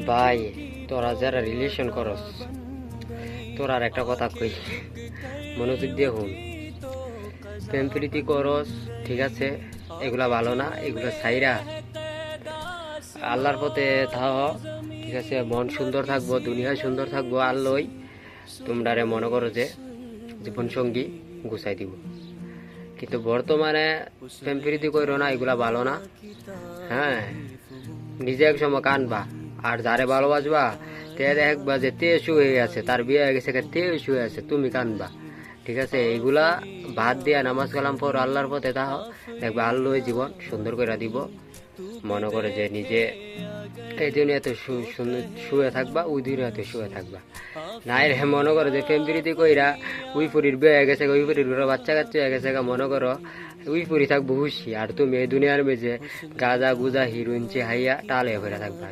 ভাই, তোরা যারা রিলেশন করস, তোরা আর একটা কথা কই, মনোযোগ দিয়ে হুন। প্রেম প্রীতি করস, ঠিক আছে, এগুলা ভালো না। এগুলা ছাইরা আল্লাহর পথে থাও, ঠিক আছে। মন সুন্দর থাকবো, দুনিয়া সুন্দর থাকবো। আল্লাহই তোমরারে মনে করো যে জীবন সঙ্গী গুছাই দিব। কিন্তু বর্তমানে প্রেম প্রীতি করো না, এগুলা ভালো না। হ্যাঁ, নিজে এক সময় কানবা, আর যারে ভালোবাসবা তে দেখবা যে তে শুয়ে আছে, তার বিয়ে হয়ে গেছে, তে শুয়ে আছে, তুমি কানবা। ঠিক আছে, এইগুলা বাদ দিয়া নামাজ কালাম পর আল্লাহর পথে তাহ, দেখবা আল্লাহ জীবন সুন্দর করে দিব। মনে করে যে নিজে এই দুনিয়াতে শুয়ে থাকবা, ওই দুনিয়াতে শুয়ে থাকবা। নাই রে, মনে করো যে প্রেম প্রীতি কইরা উই পুরীর বিয়ে হয়ে গেছে, উই পুরীর বাচ্চা কাচ্চা হয়ে গেছে, মনে করো উই পুরি থাকবো খুশি, আর তুমি এই দুনিয়ার মেঝে গাজা গুজা হিরুইন হাইয়া টালে হয়ে থাকবা।